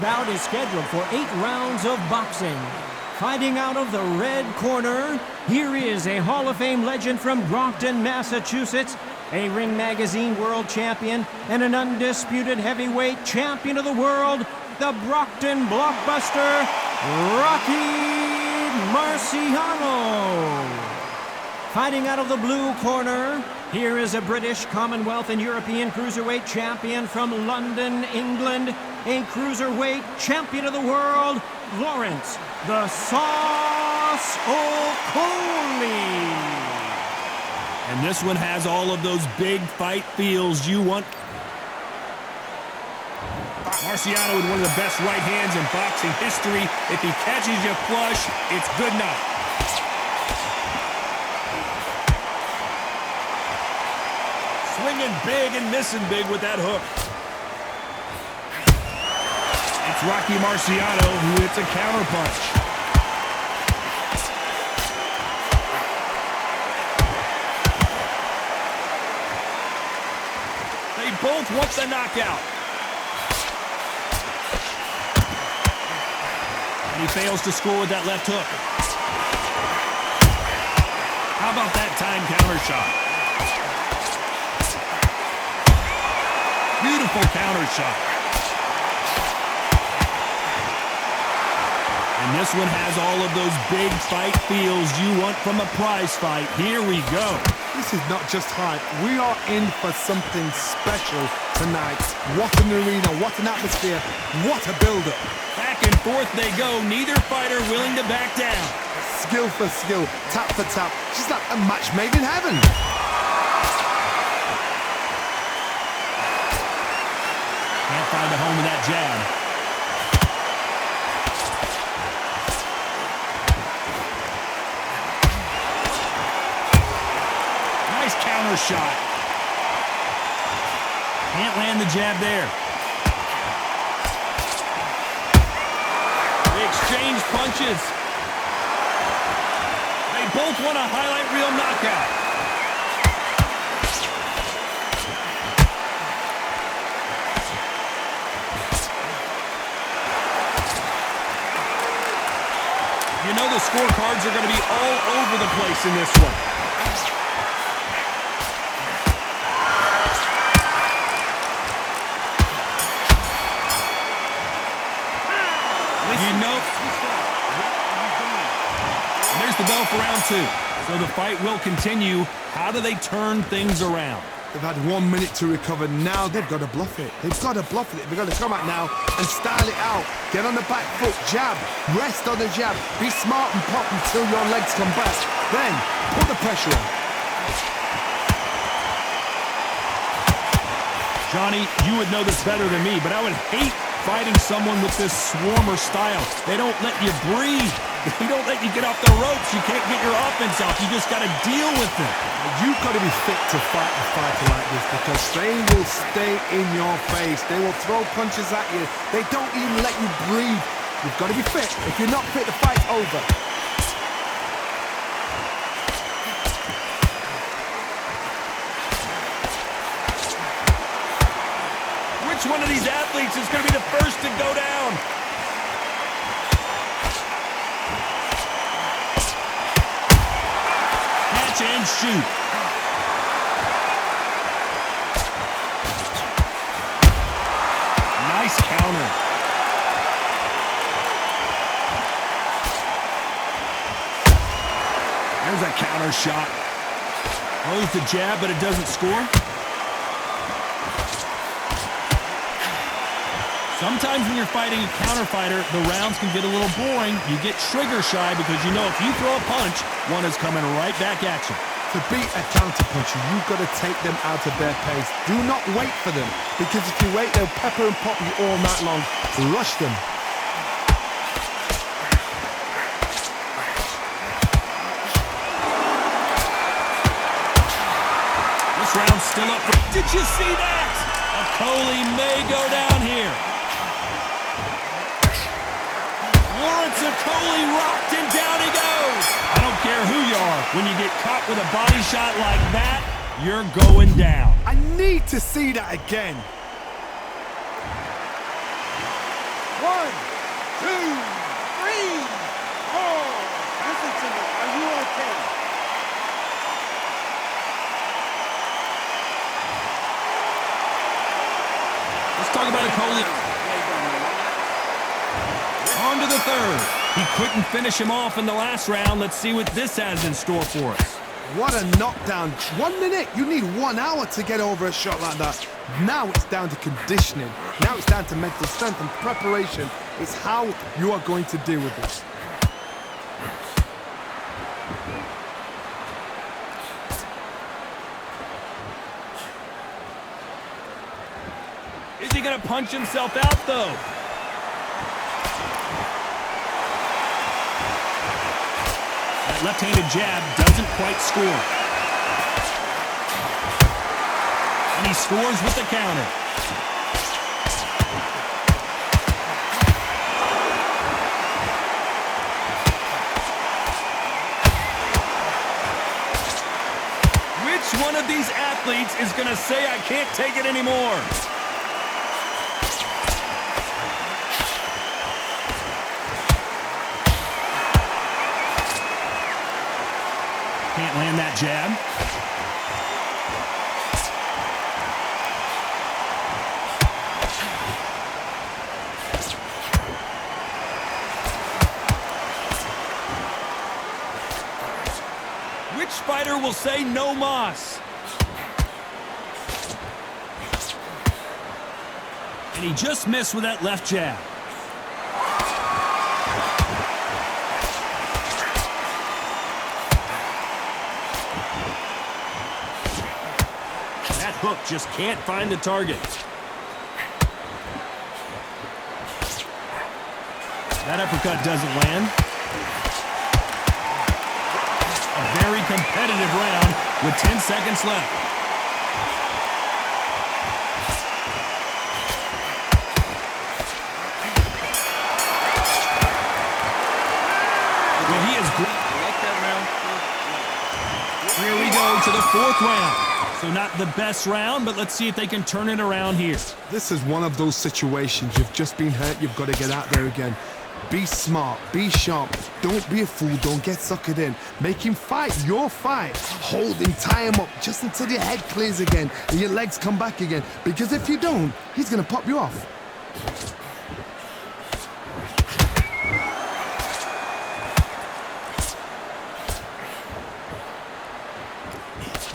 Bout is scheduled for 8 rounds of boxing. Fighting out of the red corner, here is a Hall of Fame legend from Brockton, Massachusetts, a Ring Magazine world champion, and an undisputed heavyweight champion of the world, the Brockton blockbuster, Rocky Marciano. Fighting out of the blue corner, here is a British, Commonwealth, and European cruiserweight champion from London, England, a cruiserweight champion of the world, Lawrence the Sauce Okolie. And this one has all of those big fight feels you want. Marciano with one of the best right hands in boxing history. If he catches you flush, it's good enough. Swinging big and missing big with that hook. It's Rocky Marciano who hits a counterpunch. They both want the knockout. And he fails to score with that left hook. How about that time counter shot? Beautiful counter shot. And this one has all of those big fight feels you want from a prize fight. Here we go. This is not just hype. We are in for something special tonight. What an arena, what an atmosphere, what a build-up. Back and forth they go, neither fighter willing to back down. Skill for skill, tap for tap, just like a match made in heaven. Can't find a home with that jab. Nice counter shot. Can't land the jab there. They exchange punches. They both want a highlight reel knockout. You know the scorecards are going to be all over the place in this one. You know, there's the bell for round 2. So the fight will continue. How do they turn things around? They've had 1 minute to recover. Now they've got to bluff it. They've got to bluff it. They've got to come out now and style it out. Get on the back foot, jab, rest on the jab. Be smart and pop until your legs come back. Then put the pressure on. Johnny, you would know this better than me, but I would hate fighting someone with this swarmer style. They don't let you breathe. They don't let you get off the ropes. You can't get your offense off. You just got to deal with it. You've got to be fit to fight a fighter like this because they will stay in your face. They will throw punches at you. They don't even let you breathe. You've got to be fit. If you're not fit, the fight's over. Which one of these athletes is going to be the first to go down? Catch and shoot. Nice counter. There's a counter shot. Throws the jab, but it doesn't score. Sometimes when you're fighting a counter fighter, the rounds can get a little boring. You get trigger shy because you know if you throw a punch, one is coming right back at you. To beat a counter puncher, you've got to take them out of their pace. Do not wait for them, because if you wait, they'll pepper and pop you all night long. Rush them. This round's still up. Did you see that? Okolie may go down here. Okolie rocked and down he goes. I don't care who you are. When you get caught with a body shot like that, you're going down. I need to see that again. 1, 1, 2, 3, 4. Listen to me. Are you okay? Let's talk about Okolie. On to the third. He couldn't finish him off in the last round. Let's see what this has in store for us. What a knockdown. 1 minute. You need 1 hour to get over a shot like that. Now it's down to conditioning. Now it's down to mental strength and preparation. It's how you are going to deal with this. Is he going to punch himself out, though? That left-handed jab doesn't quite score. And he scores with the counter. Which one of these athletes is going to say, I can't take it anymore? Can't land that jab. Which fighter will say no mas? And he just missed with that left jab. That hook just can't find the target. That uppercut doesn't land. A very competitive round with 10 seconds left. Well, he is great. I like that round. Here we go to the 4th round. So not the best round, but let's see if they can turn it around here. This is one of those situations. You've just been hurt. You've got to get out there again. Be smart. Be sharp. Don't be a fool. Don't get suckered in. Make him fight your fight. Hold him. Tie him up just until your head clears again and your legs come back again. Because if you don't, he's going to pop you off.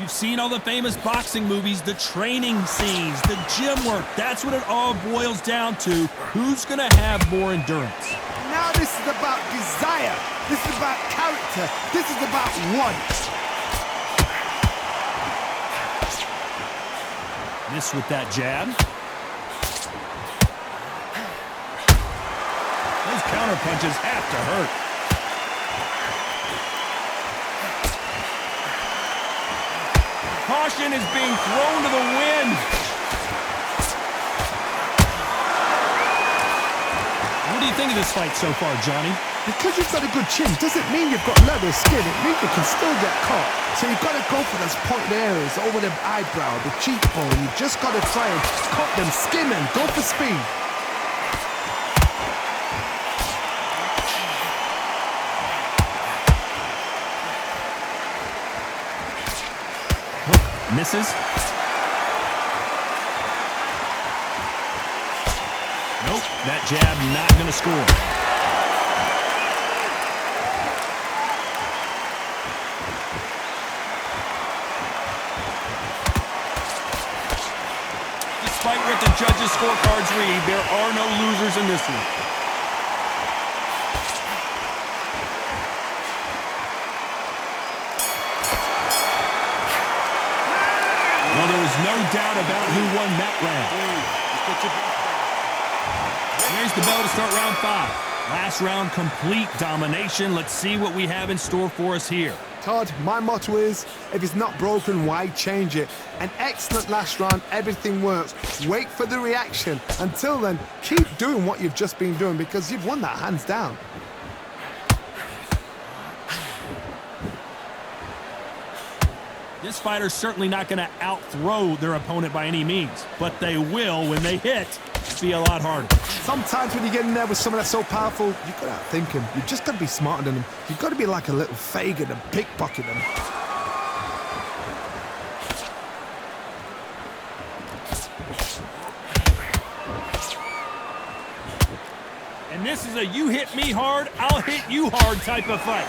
You've seen all the famous boxing movies, the training scenes, the gym work. That's what it all boils down to. Who's going to have more endurance? Now this is about desire. This is about character. This is about want. Miss with that jab. Those counter punches have to hurt. Caution is being thrown to the wind. What do you think of this fight so far, Johnny? Because you've got a good chin doesn't mean you've got leather skin. It means you can still get caught. So you've got to go for those pointed areas over the eyebrow, the cheekbone. You've just got to try and cut them, skim them, go for speed. Misses. Nope, that jab not going to score. Despite what the judges' scorecards read, there are no losers in this one. Well, there was no doubt about who won that round. Here's the bell to start round 5. Last round, complete domination. Let's see what we have in store for us here. Todd, my motto is, if it's not broken, why change it? An excellent last round, everything works. Wait for the reaction. Until then, keep doing what you've just been doing because you've won that hands down. This fighter's certainly not going to out-throw their opponent by any means, but they will, when they hit, be a lot harder. Sometimes when you get in there with someone that's so powerful, you've got to outthink him. You've just got to be smarter than him. You've got to be like a little Fagin and pickpocket him. And this is a you hit me hard, I'll hit you hard type of fight.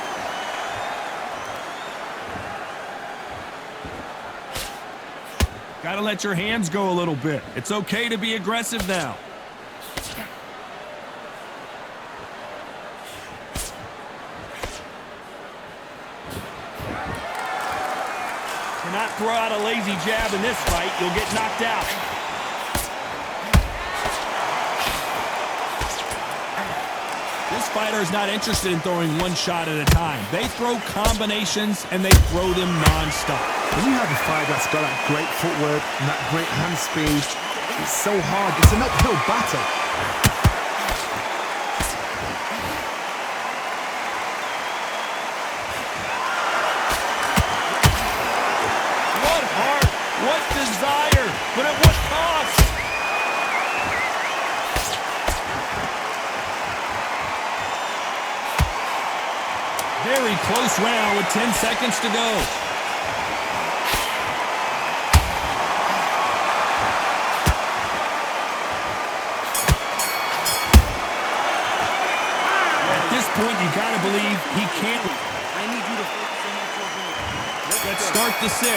Gotta let your hands go a little bit. It's okay to be aggressive now. Cannot throw out a lazy jab in this fight. You'll get knocked out. This fighter is not interested in throwing one shot at a time. They throw combinations and they throw them non-stop. When you have a fighter that's got that great footwork and that great hand speed, it's so hard. It's an uphill battle. What heart, what desire, but at what cost? Very close round with 10 seconds to go. At this point, you gotta believe he can't. I need you to focus on that for Let's start the 6.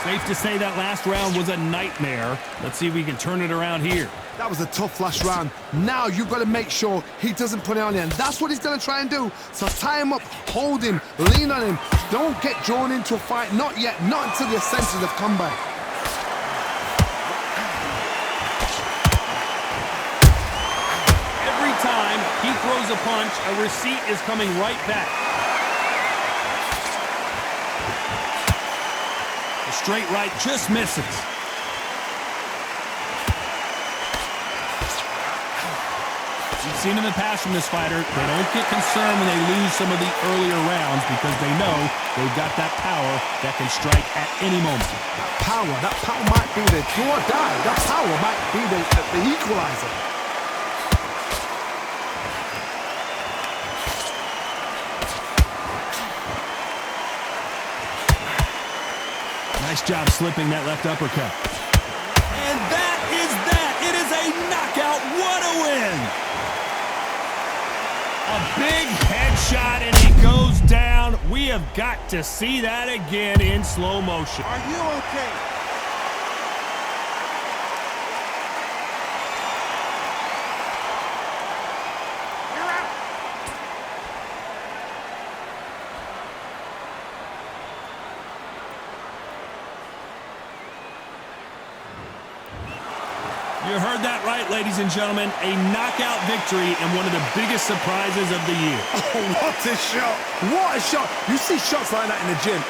Safe to say that last round was a nightmare. Let's see if we can turn it around here. That was a tough last round. Now you've got to make sure he doesn't put it on you. And that's what he's going to try and do. So tie him up, hold him, lean on him. Don't get drawn into a fight. Not yet. Not until your senses have come back. Every time he throws a punch, a receipt is coming right back. The straight right just misses. We've seen in the past from this fighter, they don't get concerned when they lose some of the earlier rounds because they know they've got that power that can strike at any moment. That power might be the do or die. That power might be the equalizer. Nice job slipping that left uppercut. And that is that. It is a knockout. What a win. A big headshot, and he goes down. We have got to see that again in slow motion. Are you okay? You're out. You heard that right, ladies and gentlemen. A knockout victory and one of the biggest surprises of the year. Oh, what a shot. What a shot. You see shots like that in the gym.